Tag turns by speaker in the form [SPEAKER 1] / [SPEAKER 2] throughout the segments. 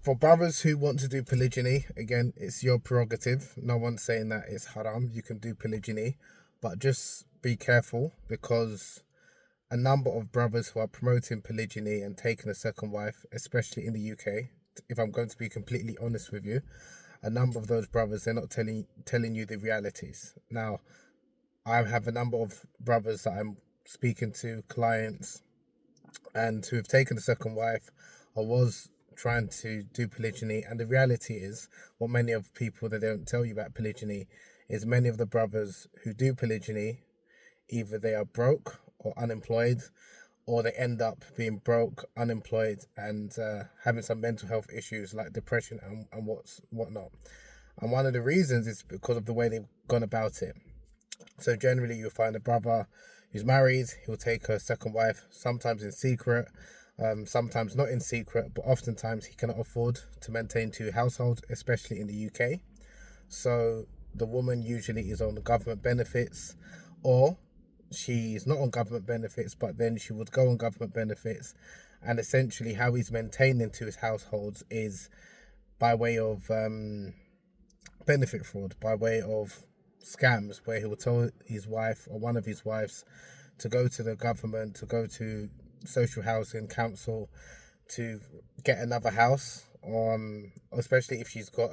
[SPEAKER 1] For brothers who want to do polygyny, again, it's your prerogative. No one's saying that it's haram. You can do polygyny, but just be careful, because a number of brothers who are promoting polygyny and taking a second wife, especially in the UK, if I'm going to be completely honest with you, a number of those brothers, they're not telling you the realities. Now, I have a number of brothers that I'm speaking to, clients, and who have taken a second wife or was trying to do polygyny. And the reality is, what many of people that they don't tell you about polygyny is, many of the brothers who do polygyny, either they are broke or unemployed, or they end up being broke, unemployed, and having some mental health issues like depression and whatnot. And one of the reasons is because of the way they've gone about it. So generally you'll find a brother who's married, he'll take a second wife, sometimes in secret, sometimes not in secret, but oftentimes he cannot afford to maintain two households, especially in the UK. So the woman usually is on the government benefits, or she's not on government benefits, but then she would go on government benefits. And essentially how he's maintaining two households is by way of benefit fraud, by way of scams, where he will tell his wife or one of his wives to go to the government, to go to social housing council to get another house, especially if she's got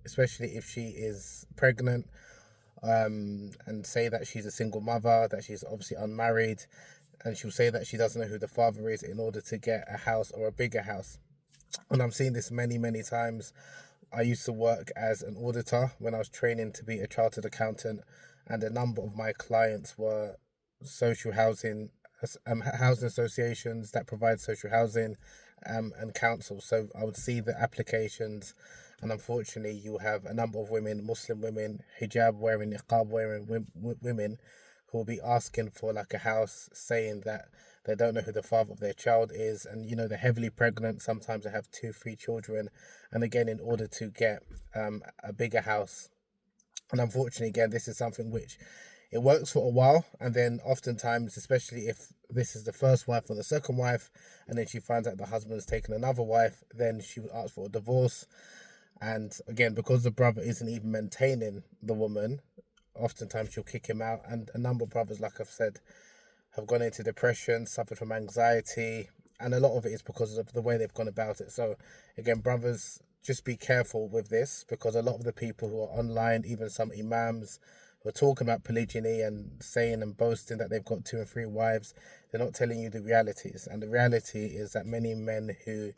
[SPEAKER 1] especially if she is pregnant, and say that she's a single mother, that she's obviously unmarried, and she'll say that she doesn't know who the father is in order to get a house or a bigger house. And I'm seeing this many times. I used to work as an auditor when I was training to be a chartered accountant, and a number of my clients were social housing associations that provide social housing, and councils. So I would see the applications, and unfortunately you have a number of women, Muslim women, hijab wearing, niqab wearing women, who will be asking for like a house, saying that they don't know who the father of their child is, and they're heavily pregnant. Sometimes they have 2-3 children, and again, in order to get a bigger house. And unfortunately, again, this is something which it works for a while, and then oftentimes, especially if this is the first wife or the second wife, and then she finds out the husband's taken another wife, then she would ask for a divorce. And again, because the brother isn't even maintaining the woman, oftentimes she'll kick him out. And a number of brothers, like I've said, have gone into depression, suffered from anxiety, and a lot of it is because of the way they've gone about it. So again, brothers, just be careful with this, because a lot of the people who are online, even some imams, who are talking about polygyny and saying and boasting that they've got 2 and 3 wives, they're not telling you the realities. And the reality is that many men who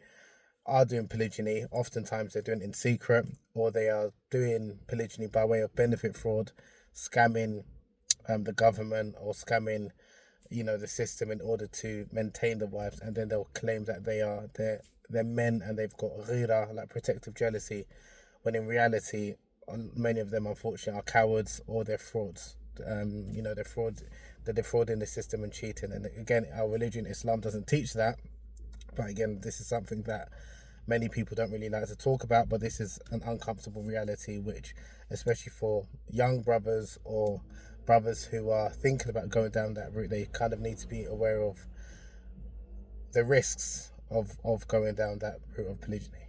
[SPEAKER 1] are doing polygyny, oftentimes they're doing it in secret, or they are doing polygyny by way of benefit fraud, scamming the government, or scamming the system in order to maintain the wives. And then they'll claim that they're men and they've got ghira, like protective jealousy, when in reality many of them unfortunately are cowards, or they're frauds. They're defrauding the system and cheating. And again, our religion, Islam, doesn't teach that. But again, this is something that many people don't really like to talk about, but this is an uncomfortable reality, which, especially for young brothers or brothers who are thinking about going down that route, they kind of need to be aware of the risks of going down that route of polygyny.